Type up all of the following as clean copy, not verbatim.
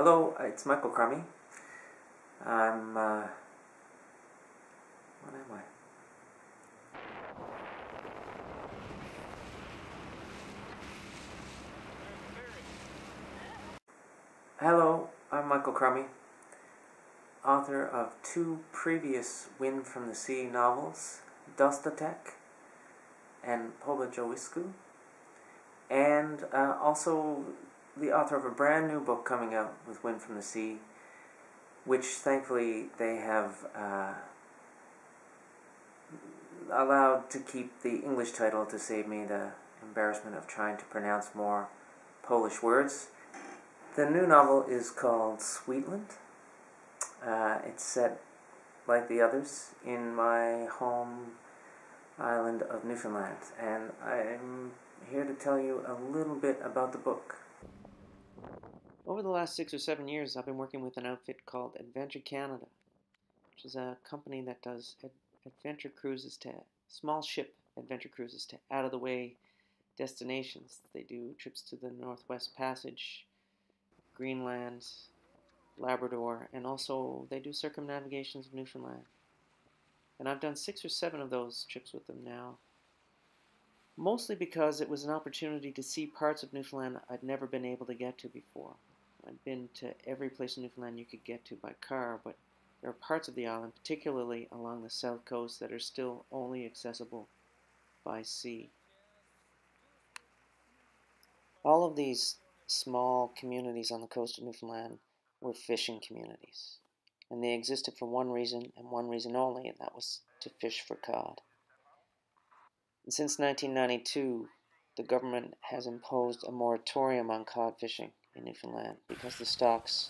Hello, it's Michael Crummey. I'm, what am I? Hello, I'm Michael Crummey, author of 2 previous Wind from the Sea novels, Dostatek and Pobojowisko, and also the author of a brand new book coming out with Wind from the Sea, which thankfully they have allowed to keep the English title to save me the embarrassment of trying to pronounce more Polish words. The new novel is called Sweetland. It's set, like the others, in my home island of Newfoundland, and I'm here to tell you a little bit about the book. Over the last 6 or 7 years, I've been working with an outfit called Adventure Canada, which is a company that does adventure cruises to small ship adventure cruises to out-of-the-way destinations. They do trips to the Northwest Passage, Greenland, Labrador, and also they do circumnavigations of Newfoundland. And I've done 6 or 7 of those trips with them now, mostly because it was an opportunity to see parts of Newfoundland I'd never been able to get to before. I'd been to every place in Newfoundland you could get to by car, but there are parts of the island, particularly along the south coast, that are still only accessible by sea. All of these small communities on the coast of Newfoundland were fishing communities, and they existed for one reason and one reason only, and that was to fish for cod. And since 1992, the government has imposed a moratorium on cod fishing in Newfoundland because the stocks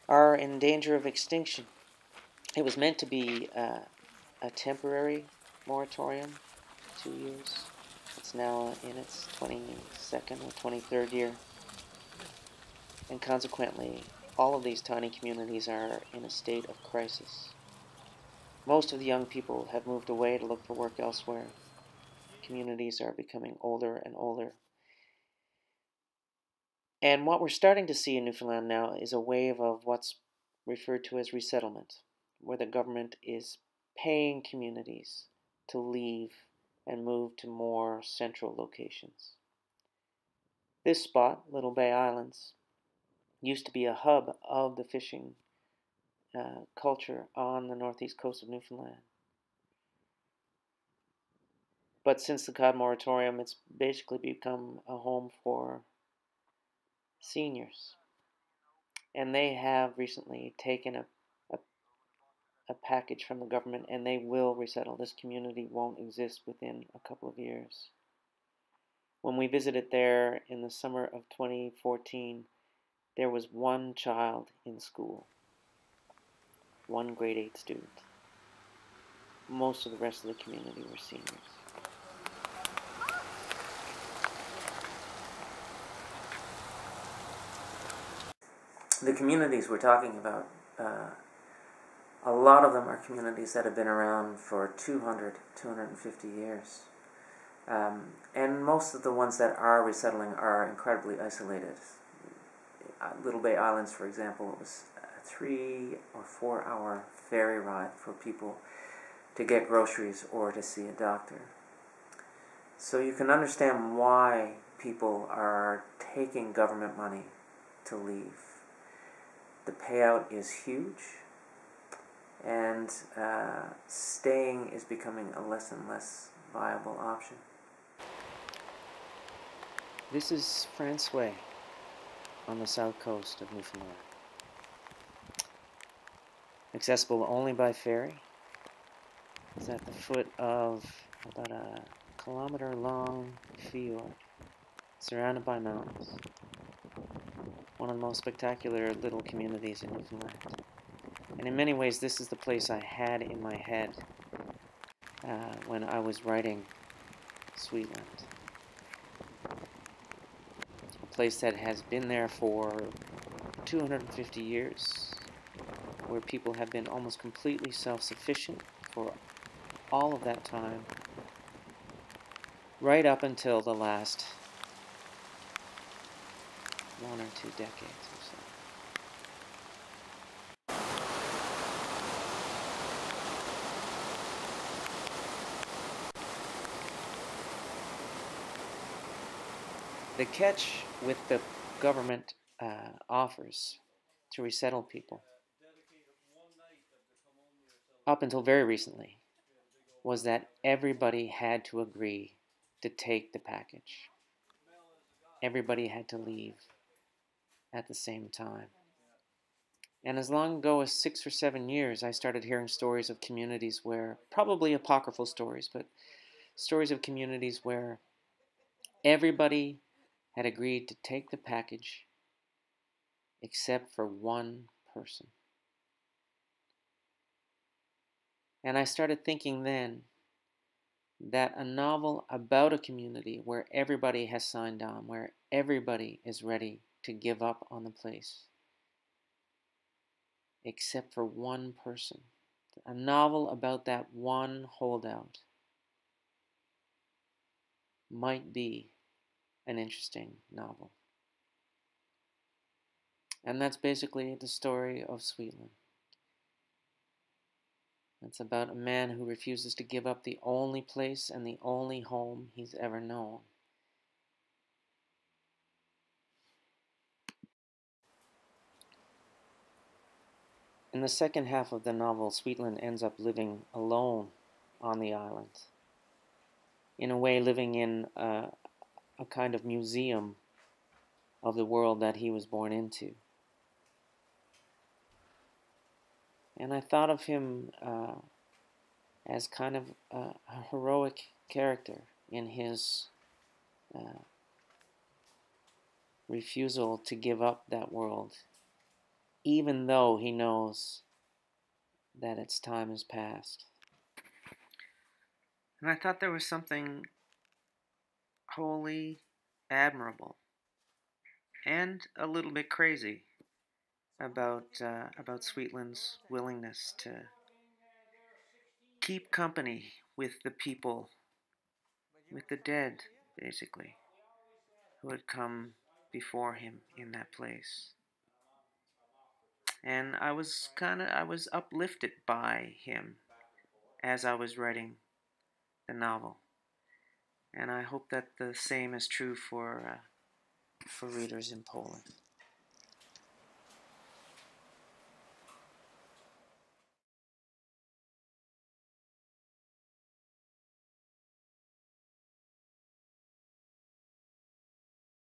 are in danger of extinction. It was meant to be a temporary moratorium, 2 years. It's now in its 22nd or 23rd year. And consequently, all of these tiny communities are in a state of crisis. Most of the young people have moved away to look for work elsewhere. Communities are becoming older and older. And what we're starting to see in Newfoundland now is a wave of what's referred to as resettlement, where the government is paying communities to leave and move to more central locations. This spot, Little Bay Islands, used to be a hub of the fishing culture on the northeast coast of Newfoundland. But since the cod moratorium, it's basically become a home for seniors. And they have recently taken a package from the government, and they will resettle. This community won't exist within a couple of years. When we visited there in the summer of 2014, there was one child in school, one grade 8 student. Most of the rest of the community were seniors. The communities we're talking about, a lot of them are communities that have been around for 200, 250 years. And most of the ones that are resettling are incredibly isolated. Little Bay Islands, for example, was a 3 or 4 hour ferry ride for people to get groceries or to see a doctor. So you can understand why people are taking government money to leave. The payout is huge, and staying is becoming a less and less viable option. This is François on the south coast of Newfoundland. Accessible only by ferry. It's at the foot of about a kilometer-long fjord, surrounded by mountains. One of the most spectacular little communities in Newfoundland. And in many ways, this is the place I had in my head when I was writing Sweetland. A place that has been there for 250 years, where people have been almost completely self-sufficient for all of that time, right up until the last 1 or 2 decades or so. The catch with the government offers to resettle people, up until very recently, was that everybody had to agree to take the package. Everybody had to leave at the same time. And as long ago as 6 or 7 years, I started hearing stories of communities where, probably apocryphal stories, but stories of communities where everybody had agreed to take the package except for one person. And I started thinking then that a novel about a community where everybody has signed on, where everybody is ready to give up on the place, except for one person, a novel about that one holdout, might be an interesting novel. And that's basically the story of Sweetland. It's about a man who refuses to give up the only place and the only home he's ever known. In the second half of the novel, Sweetland ends up living alone on the island. In a way, living in a kind of museum of the world that he was born into. And I thought of him as kind of a heroic character in his refusal to give up that world, even though he knows that its time has passed. And I thought there was something wholly admirable and a little bit crazy about Sweetland's willingness to keep company with the people, with the dead, basically, who had come before him in that place. And I was uplifted by him as I was writing the novel. And I hope that the same is true for readers in Poland.